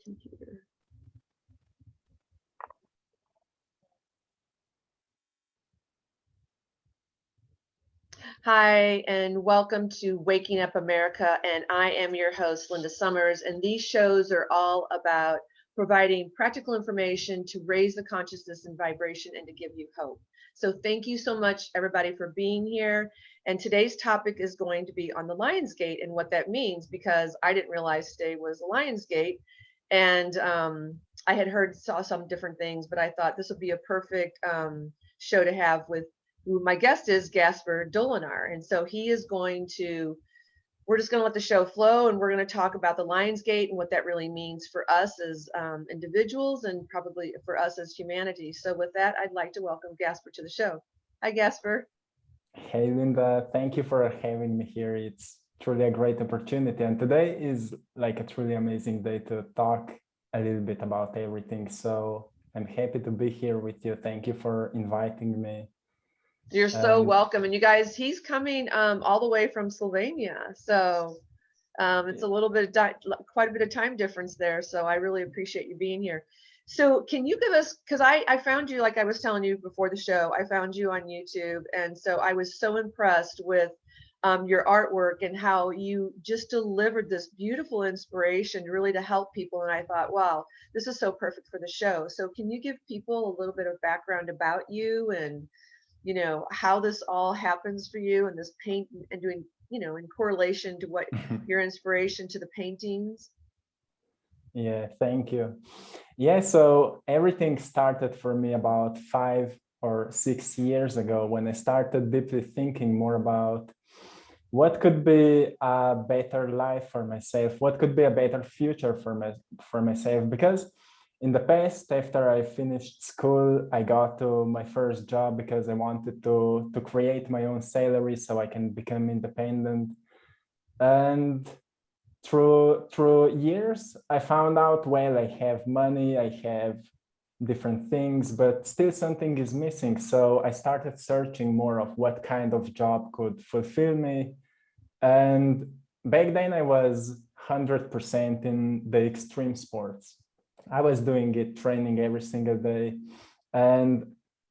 computer. Hi, and welcome to Waking Up America. And I am your host, Linda Summers. And these shows are all about providing practical information to raise the consciousness and vibration and to give you hope. So thank you so much, everybody, for being here. And today's topic is going to be on the Lion's Gate and what that means, because I didn't realize today was the Lion's Gate. And I had saw some different things, but I thought this would be a perfect show to have with who my guest is, Gaspar. And so he is we're just going to let the show flow, and we're going to talk about the Lion's Gate and what that really means for us as individuals and probably for us as humanity. So with that, I'd like to welcome Gaspar to the show. Hi, Gaspar. Hey, Linda, thank you for having me here. It's truly a great opportunity. And today is like a truly amazing day to talk a little bit about everything. So I'm happy to be here with you. Thank you for inviting me. You're so welcome. And you guys, he's coming all the way from Slovenia. So it's a little bit, quite a bit of time difference there. So I really appreciate you being here. So can you give us, because I found you, like I was telling you before the show, I found you on YouTube. And so I was so impressed with your artwork and how you just delivered this beautiful inspiration really to help people. And I thought, wow, this is so perfect for the show. So can you give people a little bit of background about you and, you know, how this all happens for you and this paint and doing, you know, in correlation to what your inspiration to the paintings? Yeah, thank you. Yeah, so everything started for me about 5 or 6 years ago when I started deeply thinking more about what could be a better life for myself, what could be a better future for myself. Because in the past, after I finished school, I got to my first job because I wanted to create my own salary so I can become independent. And through years, I found out, well, I have money, I have different things, but still something is missing. So I started searching more of what kind of job could fulfill me. And back then I was 100% in the extreme sports. I was doing it, training every single day. And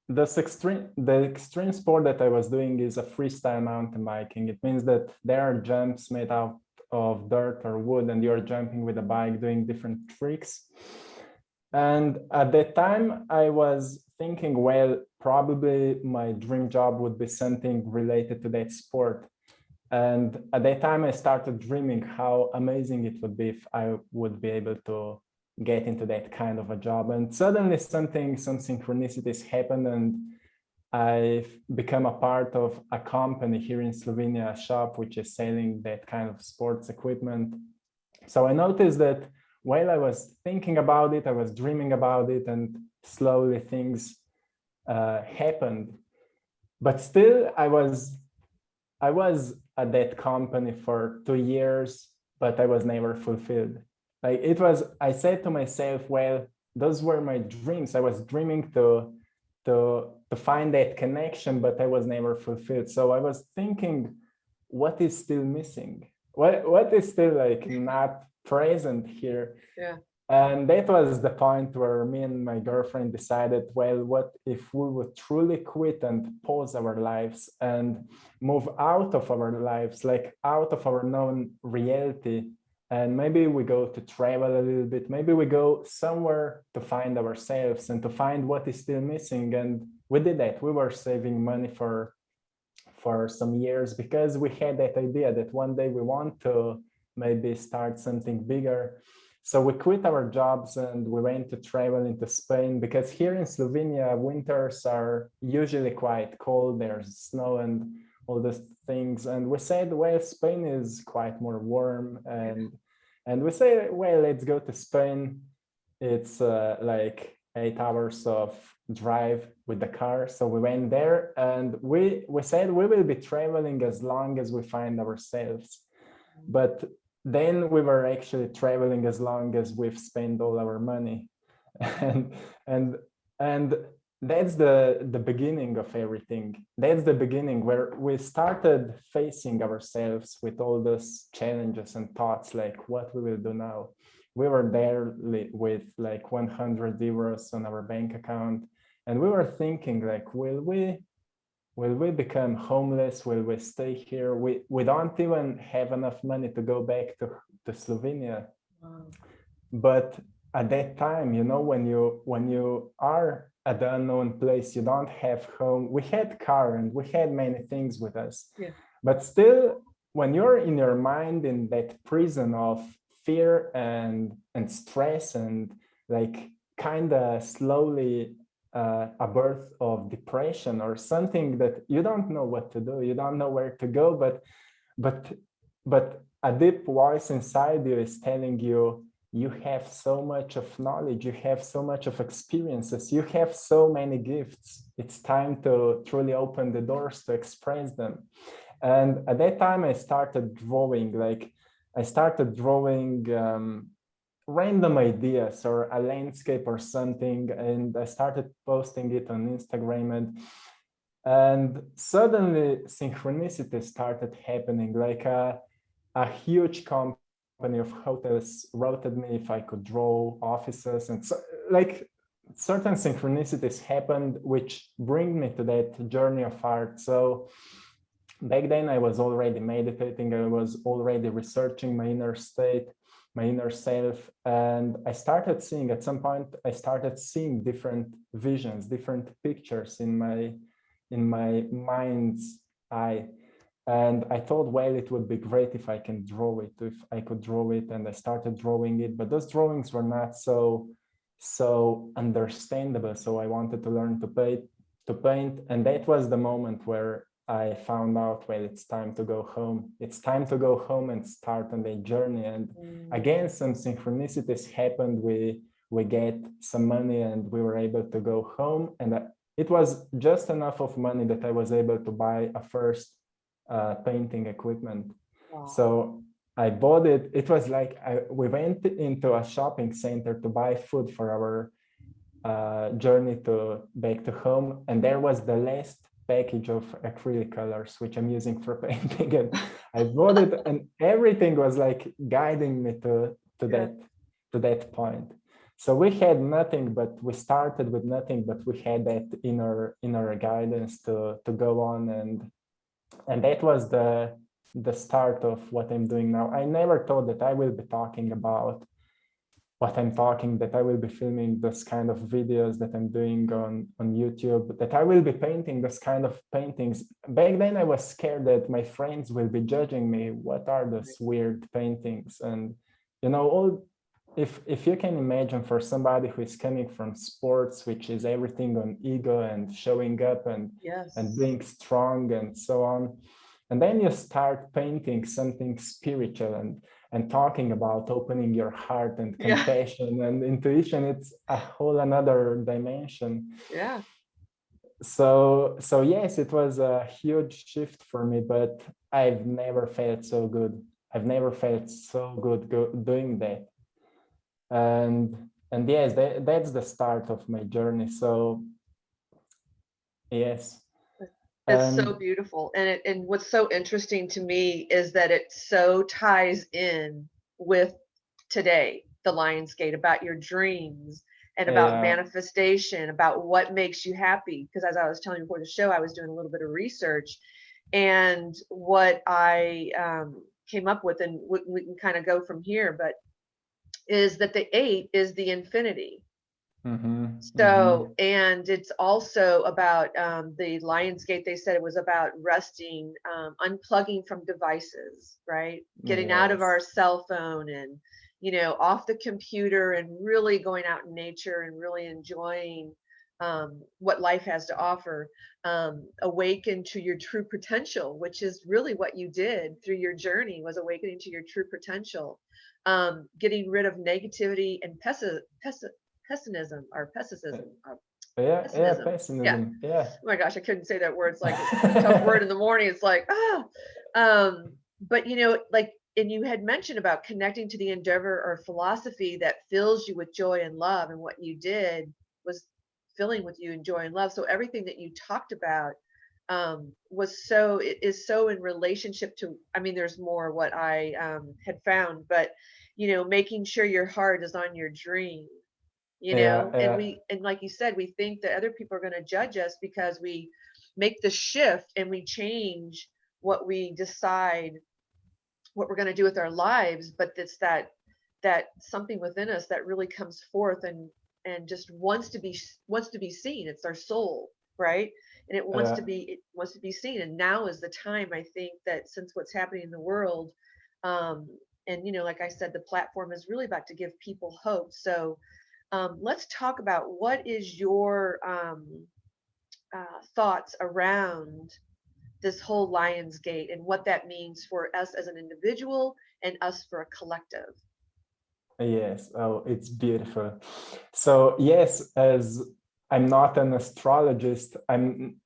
the extreme sport that I was doing is a freestyle mountain biking. It means that there are jumps made out of dirt or wood, and you're jumping with a bike, doing different tricks. And at that time, I was thinking, well, probably my dream job would be something related to that sport. And at that time, I started dreaming how amazing it would be if I would be able to get into that kind of a job. And suddenly some synchronicities happened, and I've become a part of a company here in Slovenia, a shop which is selling that kind of sports equipment. So I noticed that while I was thinking about it, I was dreaming about it, and slowly things happened. But still, I was at that company for 2 years, but I was never fulfilled. Like I said to myself, well, those were my dreams. I was dreaming to find that connection, but I was never fulfilled. So I was thinking, what is still missing? What is still like not present here? Yeah. And that was the point where me and my girlfriend decided, well, what if we would truly quit and pause our lives and move out of our lives, like out of our known reality? And maybe we go to travel a little bit. Maybe we go somewhere to find ourselves and to find what is still missing. And we did that. We were saving money for some years because we had that idea that one day we want to maybe start something bigger. So we quit our jobs and we went to travel into Spain, because here in Slovenia, winters are usually quite cold. There's snow and all those things. And we said, well, Spain is quite more warm. And we say, well, let's go to Spain. It's like 8 hours of drive with the car. So we went there and we said we will be traveling as long as we find ourselves. But then we were actually traveling as long as we've spent all our money. and that's the beginning of everything. That's the beginning where we started facing ourselves with all those challenges and thoughts like what we will do now. we were there with like 100 euros on our bank account, and we were thinking like, will we become homeless? Will we stay here? We don't even have enough money to go back to Slovenia. Wow. But at that time, you know, when you are at the unknown place, you don't have home. We had car and we had many things with us. Yeah. But still, when you're in your mind in that prison of fear and stress and like kind of slowly a birth of depression or something that you don't know what to do, you don't know where to go, but but a deep voice inside you is telling you, you have so much of knowledge, you have so much of experiences, you have so many gifts. It's time to truly open the doors to express them. And at that time I started drawing, random ideas or a landscape or something, and I started posting it on Instagram, and suddenly synchronicity started happening. Like a huge company of hotels wrote at me if I could draw offices, and so, like certain synchronicities happened which bring me to that journey of art. So back then I was already meditating, I was already researching my inner state, my inner self, and I started seeing, at some point I started seeing different visions, different pictures in my mind's eye. And I thought, well, it would be great if I can draw it, if I could draw it. And I started drawing it, but those drawings were not so understandable. So I wanted to learn to paint. And that was the moment where I found out, well, it's time to go home. It's time to go home and start on the journey. And again, some synchronicities happened. We get some money and we were able to go home. And it was just enough of money that I was able to buy a first painting equipment. Wow. So I bought it. It was like we went into a shopping center to buy food for our journey back to home, and there was the last package of acrylic colors which I'm using for painting, and I bought it, and everything was like guiding me to that point. So we had nothing, but we started with nothing, but we had that inner guidance to go on, and that was the start of what I'm doing now. I never thought that I will be talking about what I'm talking, that I will be filming this kind of videos that I'm doing on YouTube, that I will be painting this kind of paintings. Back then I was scared that my friends will be judging me. What are those weird paintings? And you know, if you can imagine, for somebody who is coming from sports, which is everything on ego and showing up and being strong and so on, and then you start painting something spiritual and talking about opening your heart and compassion and intuition, it's a whole another dimension. Yeah. So yes, it was a huge shift for me, but I've never felt so good. I've never felt so good doing that. And yes, that's the start of my journey. So yes. It's so beautiful. And what's so interesting to me is that it so ties in with today, the Lionsgate, about your dreams and about manifestation, about what makes you happy. Because as I was telling you before the show, I was doing a little bit of research, and what I came up with, and we can kind of go from here, but is that the 8 is the infinity. So, and it's also about the Lionsgate. They said it was about resting, unplugging from devices, right? Getting out of our cell phone and, you know, off the computer, and really going out in nature and really enjoying what life has to offer. Awaken to your true potential, which is really what you did through your journey, was awakening to your true potential. Getting rid of negativity and pessimism. Pessimism. Yeah. Oh my gosh, I couldn't say that word. It's like a tough word in the morning. It's like, but you know, like, and you had mentioned about connecting to the endeavor or philosophy that fills you with joy and love, and what you did was filling with you in joy and love. So everything that you talked about it is so in relationship to, I mean, there's more what I had found, but making sure your heart is on your dream, Yeah, yeah, and like you said, we think that other people are going to judge us because we make the shift and we change what we decide what we're going to do with our lives, but it's that something within us that really comes forth and just wants to be seen. It's our soul, right? And it wants to be seen. And now is the time, I think, that since what's happening in the world, um and like I said, the platform is really about to give people hope. So let's talk about what is your thoughts around this whole Lions Gate and what that means for us as an individual and us for a collective. yes. Oh, it's beautiful. So yes, as I'm not an astrologist, I'm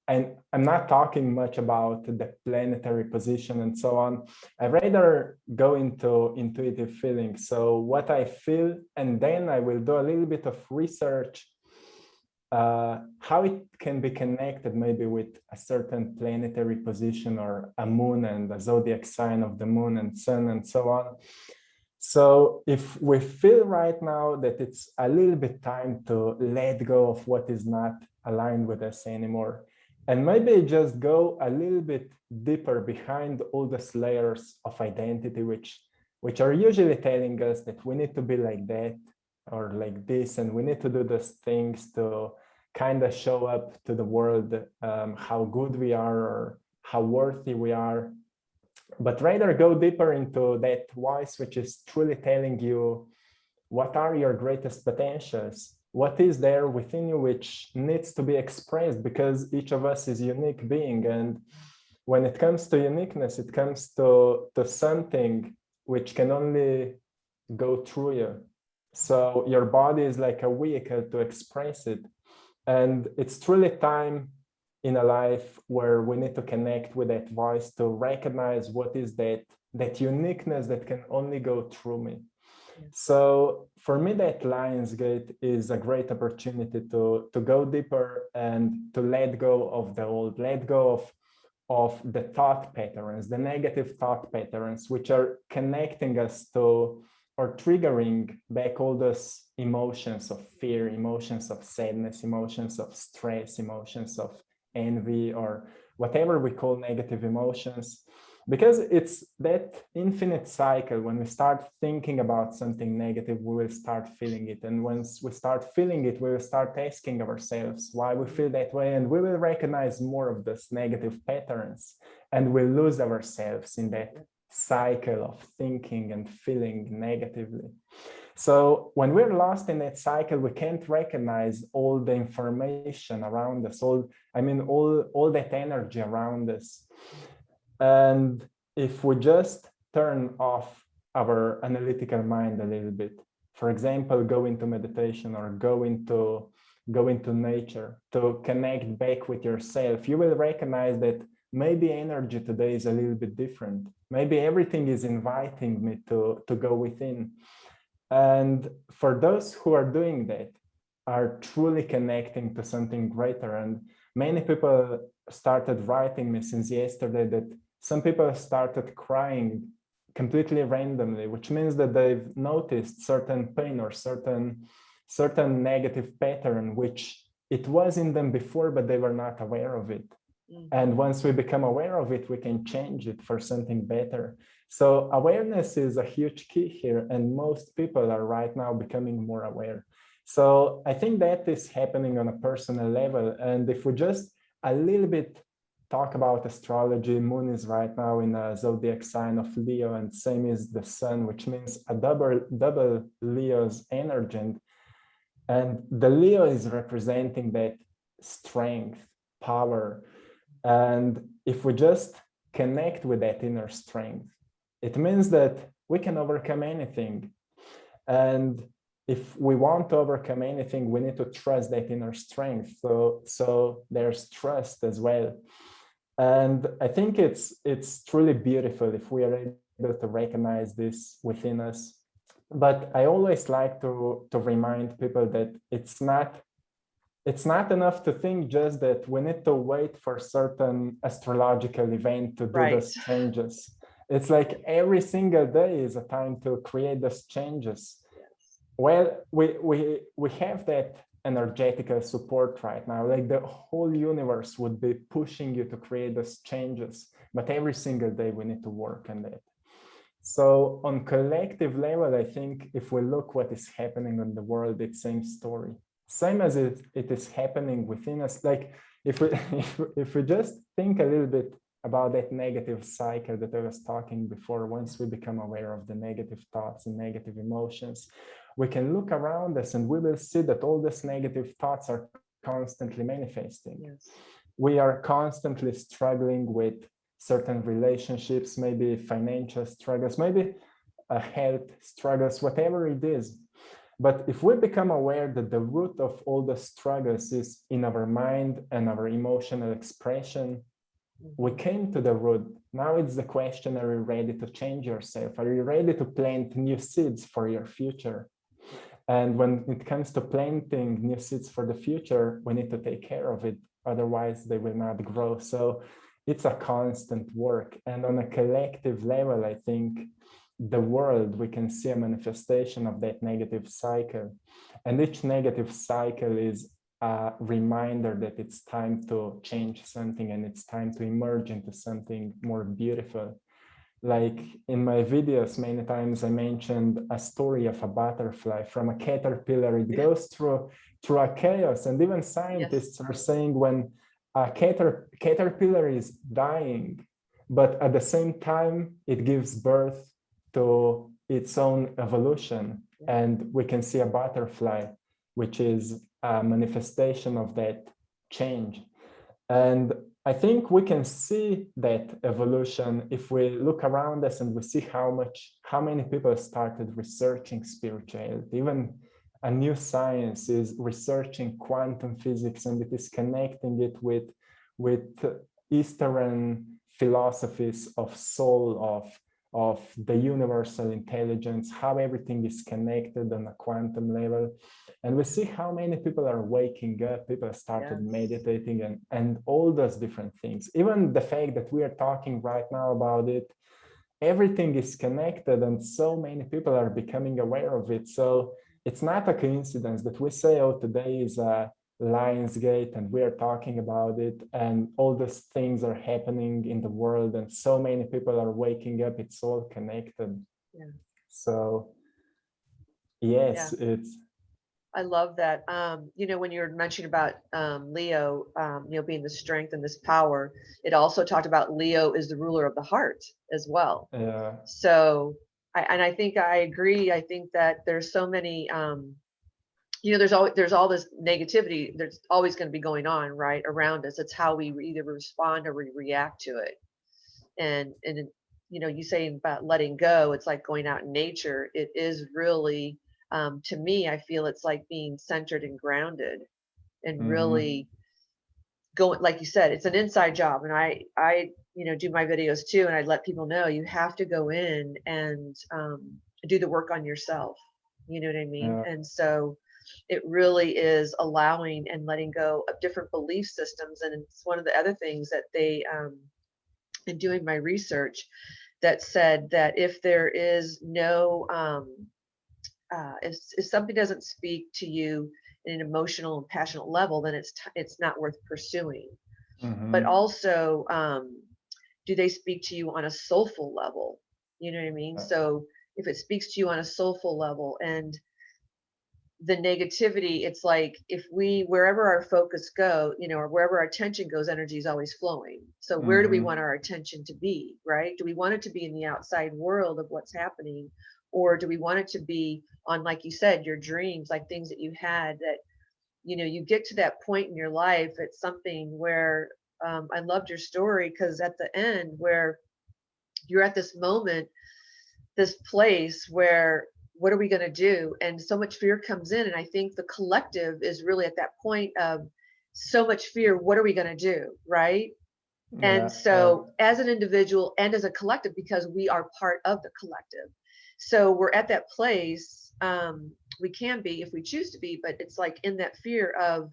not talking much about the planetary position and so on. I rather go into intuitive feeling. So what I feel, and then I will do a little bit of research, how it can be connected maybe with a certain planetary position or a moon and the zodiac sign of the moon and sun and so on. So if we feel right now that it's a little bit time to let go of what is not aligned with us anymore, and maybe just go a little bit deeper behind all those layers of identity, which are usually telling us that we need to be like that or like this, and we need to do those things to kind of show up to the world how good we are or how worthy we are, but rather go deeper into that voice which is truly telling you what are your greatest potentials, what is there within you which needs to be expressed, because each of us is a unique being. And when it comes to uniqueness, it comes to something which can only go through you. So your body is like a vehicle to express it. And it's truly time in a life where we need to connect with that voice to recognize what is that uniqueness that can only go through me. So for me, that Lionsgate is a great opportunity to go deeper and to let go of the old, let go of the thought patterns, the negative thought patterns, which are connecting us to or triggering back all those emotions of fear, emotions of sadness, emotions of stress, emotions of envy, or whatever we call negative emotions. Because it's that infinite cycle. When we start thinking about something negative, we will start feeling it. And once we start feeling it, we will start asking ourselves why we feel that way. And we will recognize more of those negative patterns, and we'll lose ourselves in that cycle of thinking and feeling negatively. So when we're lost in that cycle, we can't recognize all the information around us, all that energy around us. And if we just turn off our analytical mind a little bit, for example, go into meditation or go into nature to connect back with yourself, you will recognize that maybe energy today is a little bit different. Maybe everything is inviting me to go within. And for those who are doing that, are truly connecting to something greater. And many people started writing me since yesterday that some people started crying completely randomly, which means that they've noticed certain pain or certain negative pattern, which it was in them before, but they were not aware of it. And once we become aware of it, we can change it for something better. So awareness is a huge key here, and most people are right now becoming more aware. So I think that is happening on a personal level. And if we just a little bit talk about astrology, moon is right now in a zodiac sign of Leo, and same is the sun, which means a double Leo's energy. And the Leo is representing that strength, power. And if we just connect with that inner strength, it means that we can overcome anything. And if we want to overcome anything, we need to trust that inner strength. So there's trust as well. And I think it's truly beautiful if we are able to recognize this within us. But I always like to remind people that it's not enough to think just that we need to wait for certain astrological event to do Right. those changes. It's like every single day is a time to create those changes. Yes. Well, we have that energetical support right now. Like the whole universe would be pushing you to create those changes, but every single day we need to work on that. So on collective level, I think if we look what is happening in the world, it's same story. Same as it is happening within us. Like if we if we just think a little bit about that negative cycle that I was talking before, once we become aware of the negative thoughts and negative emotions, we can look around us and we will see that all these negative thoughts are constantly manifesting. Yes. We are constantly struggling with certain relationships, maybe financial struggles, maybe health struggles, whatever it is. But if we become aware that the root of all the struggles is in our mind and our emotional expression, we came to the root. Now it's the question, are you ready to change yourself? Are you ready to plant new seeds for your future? And when it comes to planting new seeds for the future, we need to take care of it. Otherwise, they will not grow. So it's a constant work. And on a collective level, I think the world, we can see a manifestation of that negative cycle. And each negative cycle is a reminder that it's time to change something and it's time to emerge into something more beautiful. Like in my videos, many times I mentioned a story of a butterfly from a caterpillar. It goes through a chaos, and even scientists are saying when a caterpillar is dying, but at the same time it gives birth to its own evolution, and we can see a butterfly, which is a manifestation of that change. And I think we can see that evolution if we look around us and we see how many people started researching spirituality. Even a new science is researching quantum physics, and it is connecting it with Eastern philosophies of soul, of the universal intelligence, how everything is connected on a quantum level. And we see how many people are waking up, people started meditating, and all those different things. Even the fact that we are talking right now about it, everything is connected and so many people are becoming aware of it. So it's not a coincidence that we say, oh, today is a Lionsgate and we are talking about it and all these things are happening in the world and so many people are waking up. It's all connected. Yeah. So yes, it's I love that. When you were mentioning about Leo, being the strength and this power, it also talked about Leo is the ruler of the heart as well. So, I think I agree. I think that there's so many, there's all this negativity. There's always going to be going on right around us. It's how we either respond or we react to it. And you saying about letting go, it's like going out in nature. It is really, to me, I feel it's like being centered and grounded and really going, like you said, it's an inside job. And I do my videos too. And I let people know you have to go in and do the work on yourself. You know what I mean? And so it really is allowing and letting go of different belief systems. And it's one of the other things that they, in doing my research, that said that if there is no if something doesn't speak to you in an emotional and passionate level, then it's not worth pursuing. But also, do they speak to you on a soulful level? You know what I mean? So if it speaks to you on a soulful level, and the negativity, it's like if wherever our focus go, or wherever our attention goes, energy is always flowing. So where do we want our attention to be, right? Do we want it to be in the outside world of what's happening, or do we want it to be on, like you said, your dreams, like things that you had that, you get to that point in your life. It's something where I loved your story, because at the end where you're at this moment, this place where, what are we going to do? And so much fear comes in. And I think the collective is really at that point of so much fear. What are we going to do? Right. And so as an individual and as a collective, because we are part of the collective. So we're at that place. We can be if we choose to be, but it's like in that fear of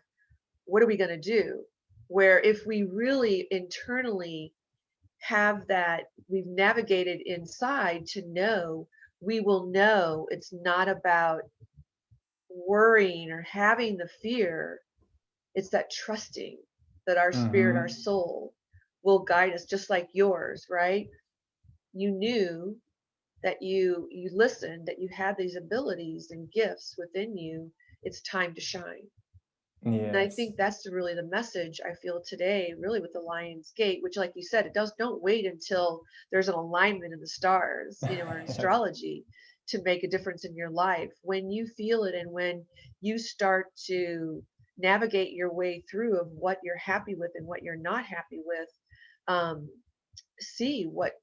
what are we going to do? Where if we really internally have that, we've navigated inside to know, we will know it's not about worrying or having the fear. It's that trusting that our spirit, our Mm-hmm. soul will guide us, just like yours, right? You knew that you listened, that you had these abilities and gifts within you. It's time to shine. And I Yes. think that's really the message I feel today, really with the Lion's Gate, which, like you said, it does, don't wait until there's an alignment in the stars, or in astrology, to make a difference in your life. When you feel it and when you start to navigate your way through of what you're happy with and what you're not happy with, um, see what,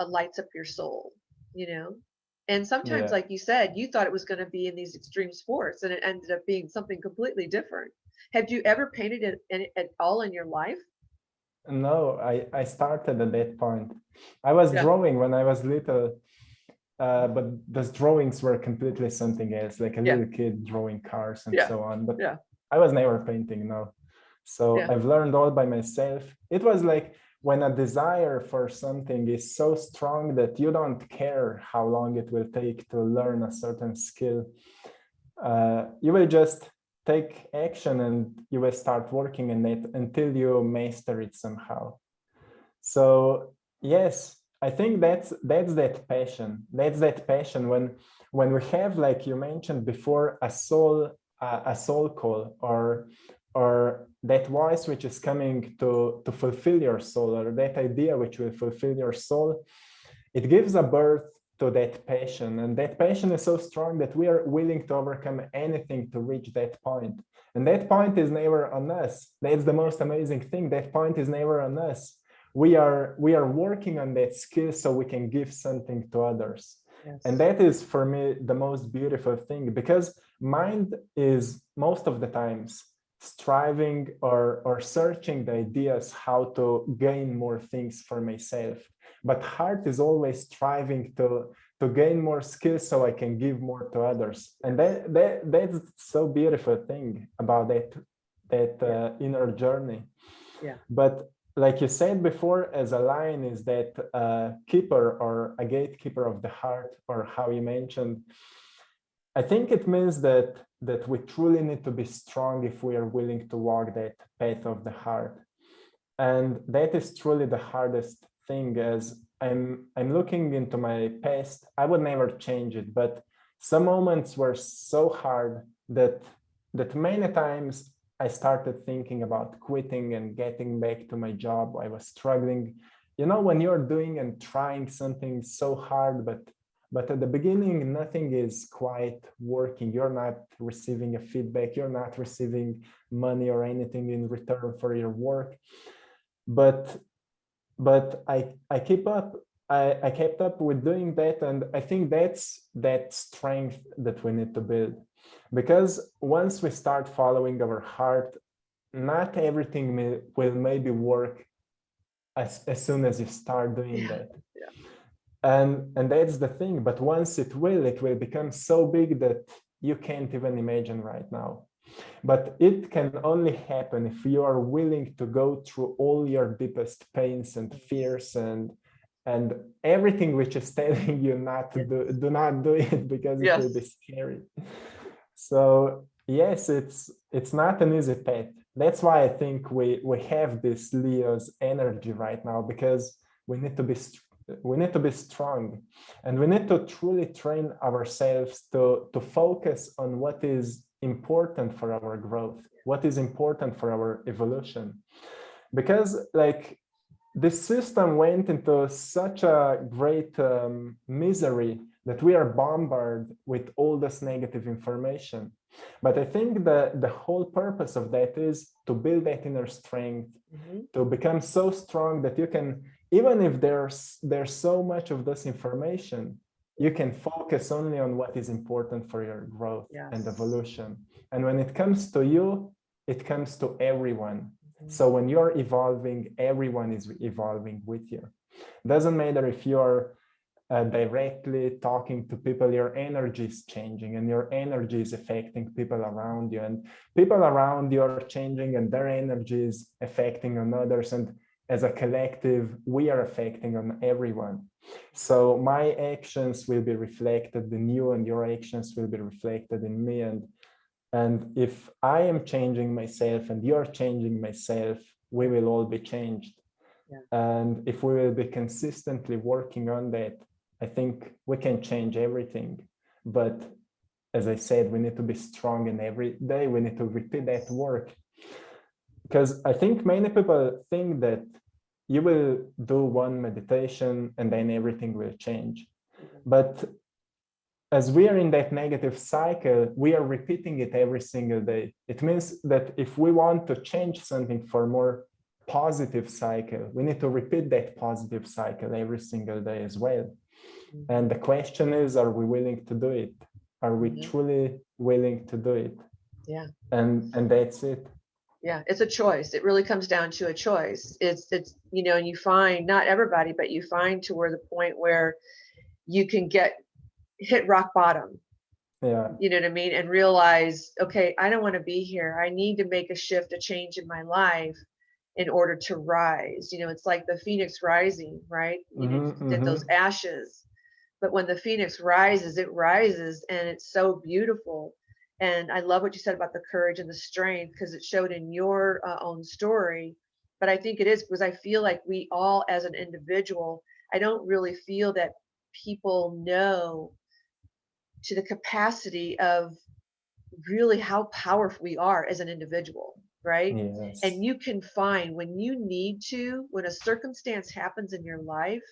lights up your soul, you know? And sometimes, Yeah. like you said, you thought it was going to be in these extreme sports and it ended up being something completely different. Have you ever painted it at all in your life? No, I started at that point. I was Yeah. drawing when I was little, but those drawings were completely something else, like a Yeah. little kid drawing cars and Yeah. so on. But Yeah. I was never painting, no. So Yeah. I've learned all by myself. It was like when a desire for something is so strong that you don't care how long it will take to learn a certain skill. You will just take action and you will start working in it until you master it somehow. So yes, I think that's that passion. That's that passion when we have, like you mentioned before, a soul call, or that voice which is coming to fulfill your soul, or that idea which will fulfill your soul. It gives a birth to that passion, and that passion is so strong that we are willing to overcome anything to reach that point. And that point is never on us. That's the most amazing thing. That point is never on us. We are working on that skill so we can give something to others. And Yes. that is for me the most beautiful thing, because mind is most of the times striving or searching the ideas how to gain more things for myself, but heart is always striving to gain more skills so I can give more to others. And that's so beautiful thing about that Yeah. inner journey. Yeah. But like you said before, as a lion is that keeper or a gatekeeper of the heart, or how you mentioned, I think it means that we truly need to be strong if we are willing to walk that path of the heart. And that is truly the hardest thing. As I'm looking into my past, I would never change it, but some moments were so hard that many times I started thinking about quitting and getting back to my job. I was struggling, when you're doing and trying something so hard, but at the beginning nothing is quite working. You're not receiving a feedback, you're not receiving money or anything in return for your work. But I keep up. I kept up with doing that, and I think that's that strength that we need to build, because once we start following our heart, not everything will maybe work as soon as you start doing Yeah. that. Yeah. And that's the thing. But once it will become so big that you can't even imagine right now. But it can only happen if you are willing to go through all your deepest pains and Yes. fears and everything which is telling you not to Yes. do not do it, because it will be Yes. scary. So yes, it's not an easy path. That's why I think we have this Leo's energy right now, because we need to be we need to be strong, and we need to truly train ourselves to focus on what is important for our growth, what is important for our evolution. Because like the system went into such a great misery that we are bombarded with all this negative information. But I think that the whole purpose of that is to build that inner strength, Hmm. to become so strong that you can, even if there's so much of this information, you can focus only on what is important for your growth and Yes. evolution. And when it comes to you, it comes to everyone. Hmm. So when you're evolving, everyone is evolving with you. Doesn't matter if you're directly talking to people, your energy is changing and your energy is affecting people around you, and people around you are changing and their energy is affecting on others. And as a collective, we are affecting on everyone. So my actions will be reflected in you, and your actions will be reflected in me. And if I am changing myself and you're changing myself, we will all be changed. Yeah. And if we will be consistently working on that, I think we can change everything. But as I said, we need to be strong, and every day we need to repeat that work. Because I think many people think that you will do one meditation and then everything will change. But as we are in that negative cycle, we are repeating it every single day. It means that if we want to change something for more positive cycle, we need to repeat that positive cycle every single day as well. And the question is, are we willing to do it? Are we truly willing to do it? Yeah. And that's it. Yeah, it's a choice. It really comes down to a choice. It's you know, and you find, not everybody, but you find to where the point where you can hit rock bottom. Yeah. You know what I mean? And realize, okay, I don't want to be here. I need to make a shift, a change in my life in order to rise. You know, it's like the phoenix rising, right? You know, you get those ashes, but when the phoenix rises, it rises, and it's so beautiful. And I love what you said about the courage and the strength, because it showed in your own story. But I think it is because I feel like we all, as an individual, I don't really feel that people know to the capacity of really how powerful we are as an individual, right? Yes. And you can find when you need to, when a circumstance happens in your life,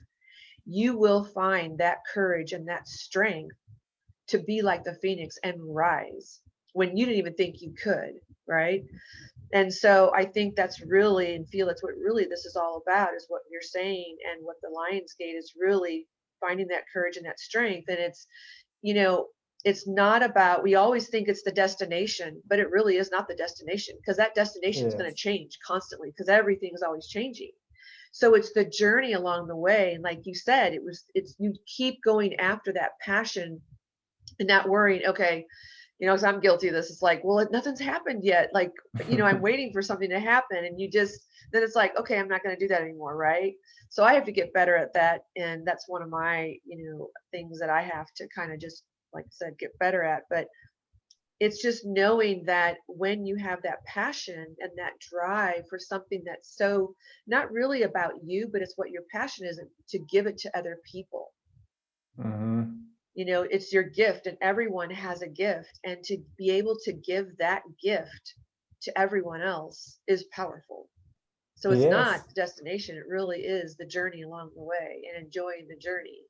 you will find that courage and that strength to be like the phoenix and rise when you didn't even think you could, right? And so I think that's really, and feel that's what really this is all about, is what you're saying, and what the Lion's Gate is really finding that courage and that strength. And it's, you know, it's not about, we always think it's the destination, but it really is not the destination, because that destination is going to change constantly, because everything is always changing. So it's the journey along the way. And like you said, it's you keep going after that passion and not worrying, okay, you know, because I'm guilty of this. It's like, well, nothing's happened yet. Like, you know, I'm waiting for something to happen. And then it's like, okay, I'm not going to do that anymore. Right. So I have to get better at that. And that's one of my, you know, things that I have to kind of just, like I said, get better at. But it's just knowing that when you have that passion and that drive for something that's so not really about you, but it's what your passion is, to give it to other people. You know, it's your gift, and everyone has a gift, and to be able to give that gift to everyone else is powerful. So it's not the destination, it really is the journey along the way, and enjoying the journey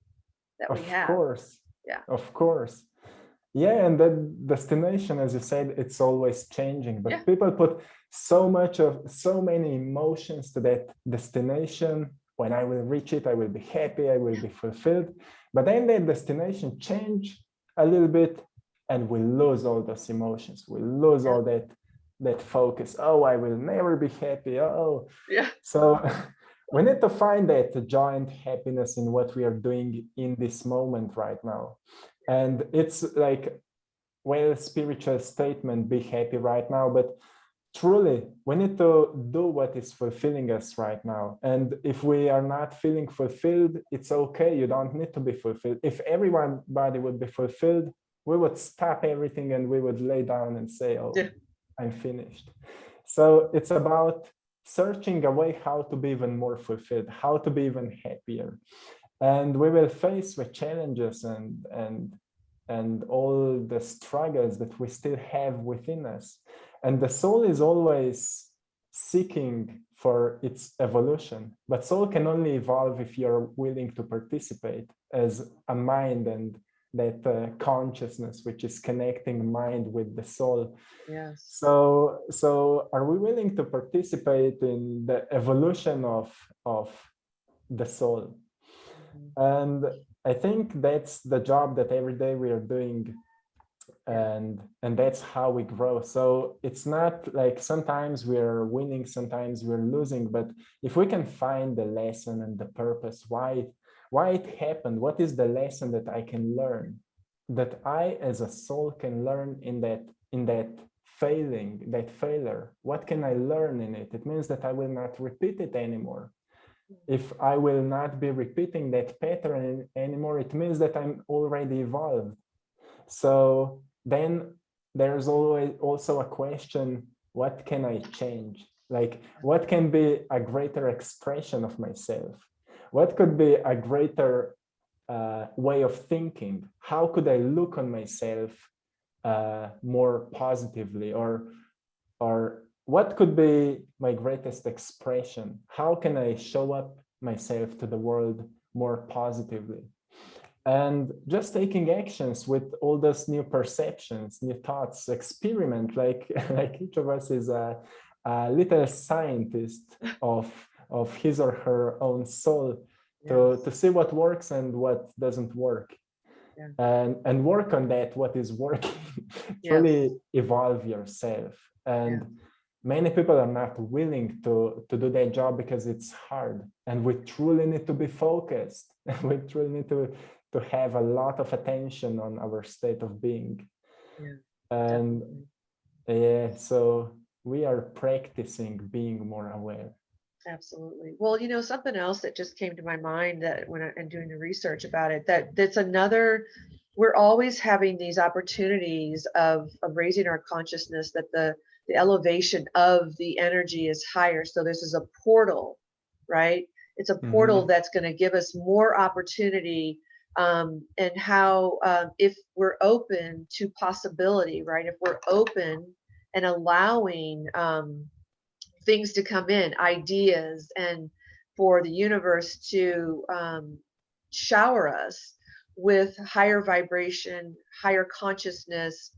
that we have. Of course. Yeah. Of course. Yeah, and that destination, as you said, it's always changing, but people put so many emotions to that destination. When I will reach it, I will be happy, I will be fulfilled. But then that destination change a little bit, and we lose all those emotions. We lose all that focus. Oh, I will never be happy. Oh, yeah. So we need to find that joint happiness in what we are doing in this moment right now. And it's like, well, spiritual statement, be happy right now, but truly, we need to do what is fulfilling us right now. And if we are not feeling fulfilled, it's okay. You don't need to be fulfilled. If everybody would be fulfilled, we would stop everything and we would lay down and say, oh, I'm finished. So it's about searching a way how to be even more fulfilled, how to be even happier. And we will face the challenges and all the struggles that we still have within us. And the soul is always seeking for its evolution, but soul can only evolve if you're willing to participate as a mind, and that consciousness, which is connecting mind with the soul. Yes. So are we willing to participate in the evolution of the soul? And I think that's the job that every day we are doing, and that's how we grow. So it's not like sometimes we're winning, sometimes we're losing, but if we can find the lesson and the purpose, why it happened, what is the lesson that I can learn, that I as a soul can learn in that failure, what can I learn in it? It means that I will not repeat it anymore. If I will not be repeating that pattern anymore, it means that I'm already evolved. So then there's always also a question, what can I change? Like, what can be a greater expression of myself? What could be a greater way of thinking? How could I look on myself more positively? Or what could be my greatest expression? How can I show up myself to the world more positively? And just taking actions with all those new perceptions, new thoughts, experiment, like like each of us is a little scientist of his or her own soul, to see what works and what doesn't work. And work on that, what is working. Truly evolve yourself. And many people are not willing to do that job because it's hard. And we truly need to be focused. We truly need to have a lot of attention on our state of being. And so we are practicing being more aware. Absolutely. Well, something else that just came to my mind that when I'm doing the research about it, that's another, we're always having these opportunities of raising our consciousness, that the elevation of the energy is higher. So this is a portal, right? It's a portal that's going to give us more opportunity, and how, if we're open to possibility, right? If we're open and allowing, things to come in, ideas, and for the universe to, shower us with higher vibration, higher consciousness,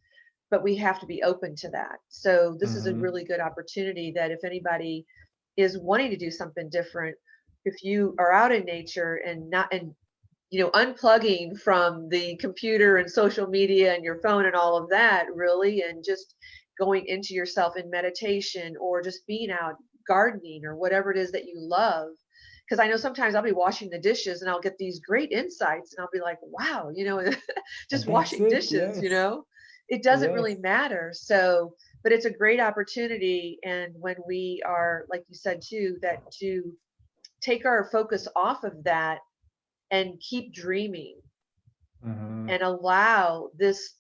but we have to be open to that. So this is a really good opportunity that if anybody is wanting to do something different, if you are out in nature and not, and unplugging from the computer and social media and your phone and all of that, really, and just going into yourself in meditation, or just being out gardening or whatever it is that you love. Because I know sometimes I'll be washing the dishes and I'll get these great insights and I'll be like, wow, And just that's washing it. dishes, Yes. it doesn't really Yes. matter. So, but it's a great opportunity. And when we are, like you said too, that to take our focus off of that and keep dreaming and allow this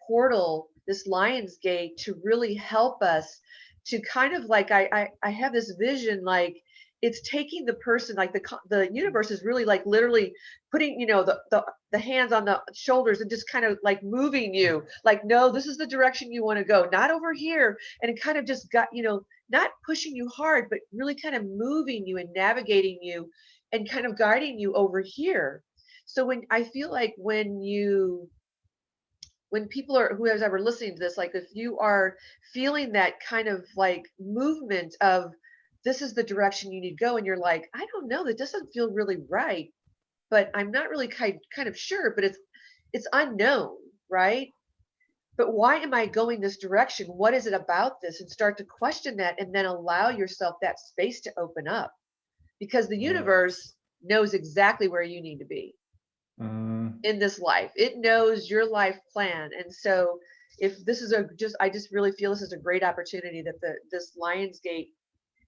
portal, this lion's gate, to really help us to kind of like, I have this vision, like it's taking the person, like the universe is really like literally putting, the hands on the shoulders and just kind of like moving you, like, no, this is the direction you want to go, not over here. And it kind of just got, not pushing you hard, but really kind of moving you and navigating you and kind of guiding you over here. So when I feel like when people are, who is ever listening to this, like if you are feeling that kind of like movement of, this is the direction you need to go, and you're like, I don't know, that doesn't feel really right, but I'm not really kind of sure, but it's unknown, right? But why am I going this direction? What is it about this? And start to question that, and then allow yourself that space to open up, because the Yes. universe knows exactly where you need to be in this life. It knows your life plan. And so if this is I just really feel this is a great opportunity, that this Lionsgate,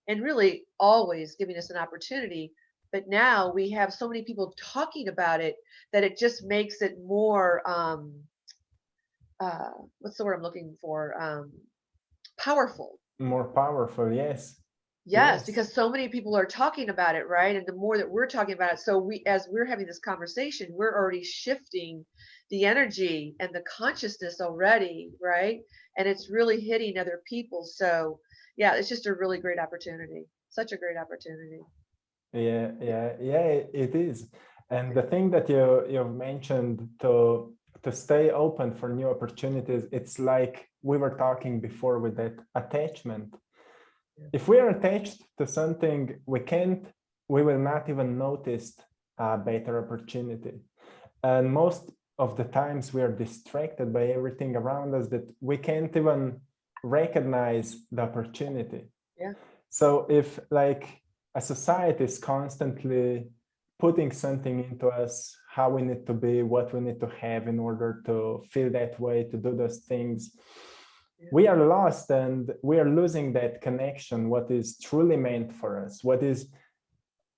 and really always giving us an opportunity, but now we have so many people talking about it, that it just makes it more, what's the word I'm looking for? Powerful. More powerful. Yes. Yes, Yes. because so many people are talking about it, right? And the more that we're talking about it, so as we're having this conversation, we're already shifting the energy and the consciousness already, right? And it's really hitting other people. So, yeah, it's just a really great opportunity. Such a great opportunity. Yeah, it is. And the thing that you've mentioned, to stay open for new opportunities, it's like we were talking before with that attachment. If we are attached to something, we will not even notice a better opportunity. And most of the times we are distracted by everything around us, that we can't even recognize the opportunity. Yeah. So if like a society is constantly putting something into us, how we need to be, what we need to have in order to feel that way, to do those things, we are lost and we are losing that connection, what is truly meant for us, what is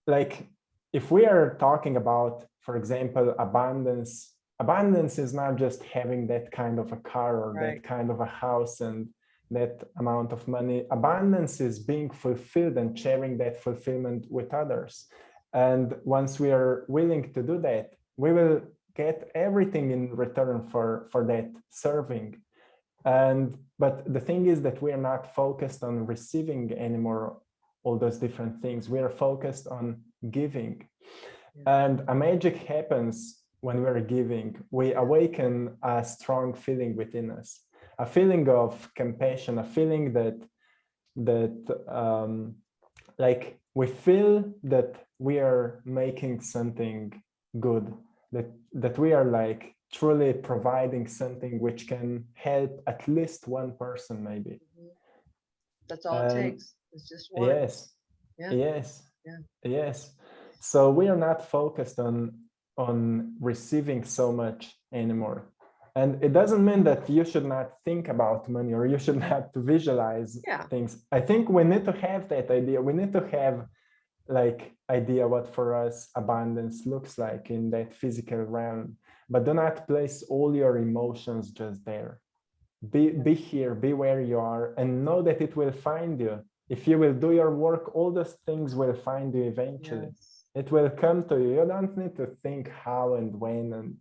like if we are talking about, for example, abundance is not just having that kind of a car or Right. that kind of a house and that amount of money. Abundance is being fulfilled and sharing that fulfillment with others. And once we are willing to do that, we will get everything in return for that serving. And but the thing is that we are not focused on receiving anymore all those different things. We are focused on giving. And a magic happens when we're giving. We awaken a strong feeling within us, a feeling of compassion, a feeling that like we feel that we are making something good, that we are like truly providing something which can help at least one person maybe. That's all it takes. It's just one. Yes. Yeah. Yes. Yeah. Yes. So we are not focused on receiving so much anymore. And it doesn't mean that you should not think about money or you should not visualize things. I think we need to have that idea. We need to have like idea what for us abundance looks like in that physical realm, but do not place all your emotions just there. Be here, be where you are, and know that it will find you. If you will do your work, all those things will find you eventually. Yes. It will come to you. You don't need to think how and when and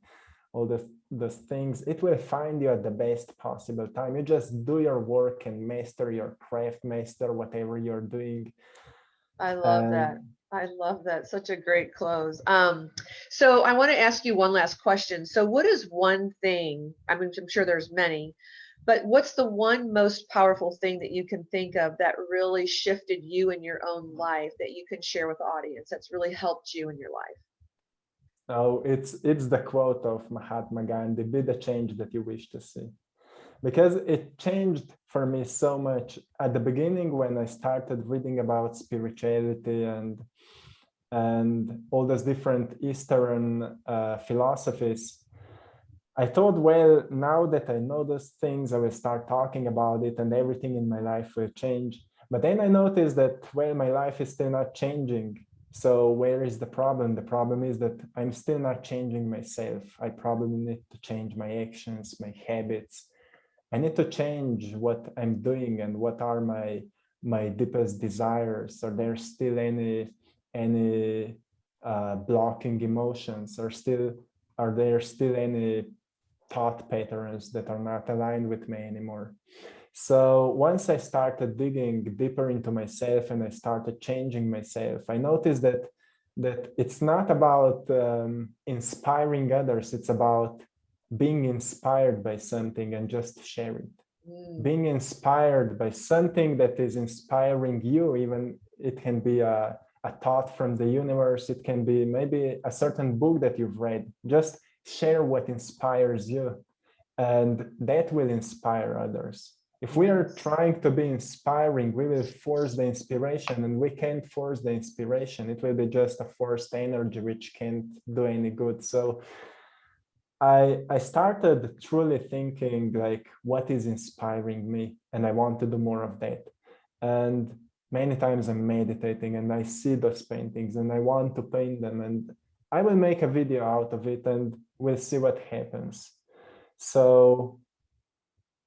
all those things. It will find you at the best possible time. You just do your work and master your craft, master whatever you're doing. I love that. I love that. Such a great close. So I want to ask you one last question. So what is one thing, I mean, I'm sure there's many, but what's the one most powerful thing that you can think of that really shifted you in your own life that you can share with the audience that's really helped you in your life? Oh, it's the quote of Mahatma Gandhi, be the change that you wish to see. Because it changed for me so much at the beginning when I started reading about spirituality and all those different Eastern philosophies. I thought, well, now that I know those things, I will start talking about it and everything in my life will change. But then I noticed that, well, my life is still not changing. So where is the problem? The problem is that I'm still not changing myself. I probably need to change my actions, my habits. I need to change what I'm doing and what are my deepest desires. Are there still any blocking emotions? Are there still any thought patterns that are not aligned with me anymore? So once I started digging deeper into myself and I started changing myself, I noticed that it's not about inspiring others. It's about being inspired by something and just share it. Being inspired by something that is inspiring you, even it can be a thought from the universe. It can be maybe a certain book that you've read. Just share what inspires you, and that will inspire others. If we are trying to be inspiring, we will force the inspiration, and we can't force the inspiration. It will be just a forced energy which can't do any good. So I started truly thinking like, what is inspiring me? And I want to do more of that. And many times I'm meditating and I see those paintings and I want to paint them, and I will make a video out of it and we'll see what happens. So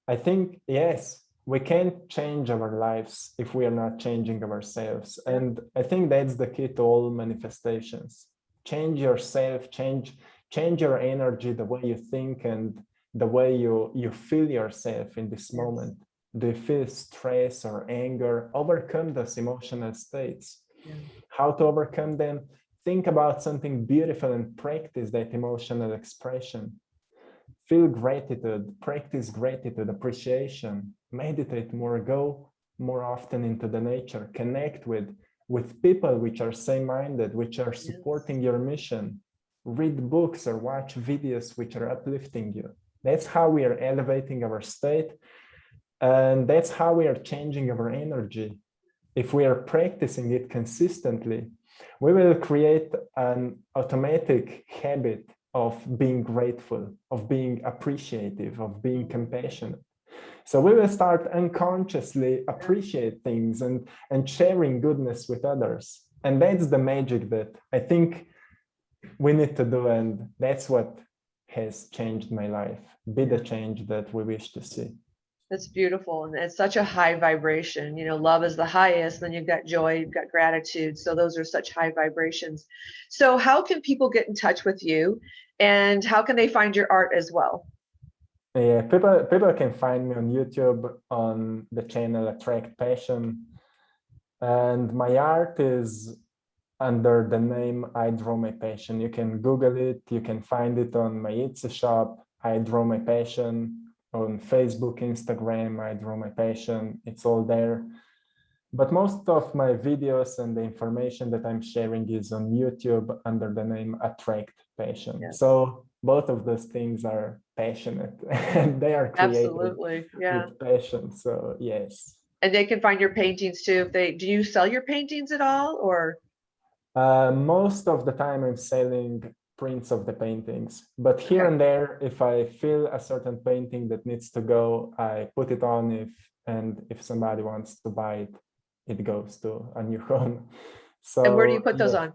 I think, yes, we can't change our lives if we are not changing ourselves. And I think that's the key to all manifestations. Change yourself, change your energy, the way you think and the way you feel yourself in this moment. Do you feel stress or anger? Overcome those emotional states. How to overcome them? Think about something beautiful and practice that emotional expression. Feel gratitude, practice gratitude, appreciation, meditate more, go more often into the nature, connect with people which are same-minded, which are supporting your mission. Read books or watch videos which are uplifting you. That's how we are elevating our state, and that's how we are changing our energy. If we are practicing it consistently, we will create an automatic habit of being grateful, of being appreciative, of being compassionate. So we will start unconsciously appreciate things and sharing goodness with others. And that's the magic that I think we need to do, and that's what has changed my life. Be the change that we wish to see. That's beautiful. And it's such a high vibration. You know, love is the highest, then you've got joy, you've got gratitude. So those are such high vibrations. So how can people get in touch with you, and how can they find your art as well? Yeah, people can find me on YouTube on the channel Attract Passion. And my art is under the name I Draw My Passion. You can Google it. You can find it on my Etsy shop, I Draw My Passion, on Facebook, Instagram, I Draw My Passion. It's all there. But most of my videos and the information that I'm sharing is on YouTube under the name Attract Passion. Yes. So both of those things are passionate and they are created Absolutely. Yeah. with passion. So yes. And they can find your paintings too. If they, do you sell your paintings at all, or? Most of the time I'm selling prints of the paintings, but here Okay. and there, if I feel a certain painting that needs to go, I put it on. If somebody wants to buy it, it goes to a new home. So And where do you put those yes, on?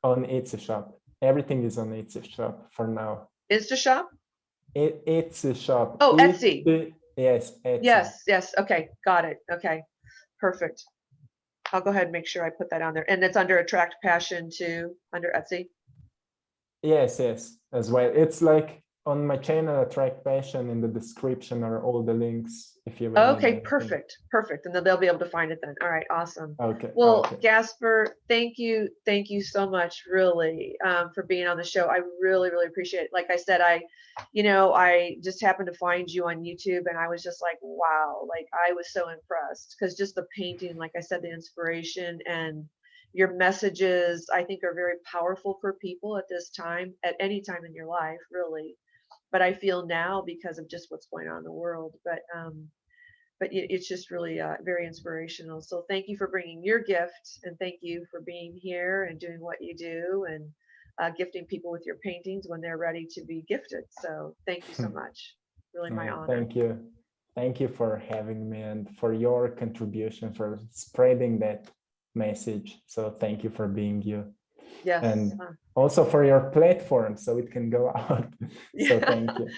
on Etsy shop. Everything is on Etsy shop for now. InstaShop? Etsy shop. Oh, Etsy. Yes, Etsy. Yes, yes. Okay, got it. Okay, perfect. I'll go ahead and make sure I put that on there. And it's under Attract Passion too, under Etsy. Yes, yes, as well. It's like on my channel, Attract Passion, in the description are all the links if you will need Okay, anything. perfect, perfect. And then they'll be able to find it then. All right, awesome. Okay. Well, Okay. Gaspar, thank you so much, really, for being on the show. I really, really appreciate it. Like I said, I just happened to find you on YouTube, and I was just like, wow, like I was so impressed, because just the painting, like I said, the inspiration and your messages, I think, are very powerful for people at this time, at any time in your life, really. But I feel now, because of just what's going on in the world. But it's just really very inspirational. So thank you for bringing your gift, and thank you for being here and doing what you do, and gifting people with your paintings when they're ready to be gifted. So thank you so much. Really my honor. Thank you. Thank you for having me and for your contribution, for spreading that message. So thank you for being you. Yes. And also for your platform, so it can go out. So Yeah. thank you.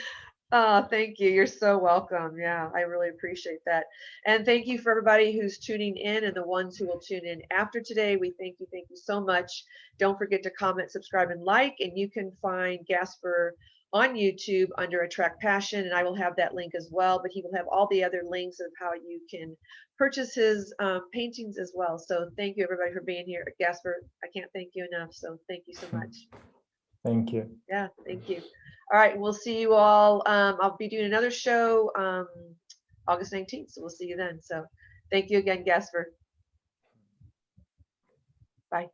Oh, thank you. You're so welcome. Yeah, I really appreciate that. And thank you for everybody who's tuning in, and the ones who will tune in after today. We thank you so much. Don't forget to comment, subscribe, and like. And you can find Gaspar on YouTube under Attract Passion, and I will have that link as well. But he will have all the other links of how you can purchase his paintings as well. So thank you, everybody, for being here. Gaspar, I can't thank you enough. So thank you so much. Thank you. Yeah, thank you. All right, we'll see you all. I'll be doing another show August 19th, so we'll see you then. So thank you again, Gaspar. Bye.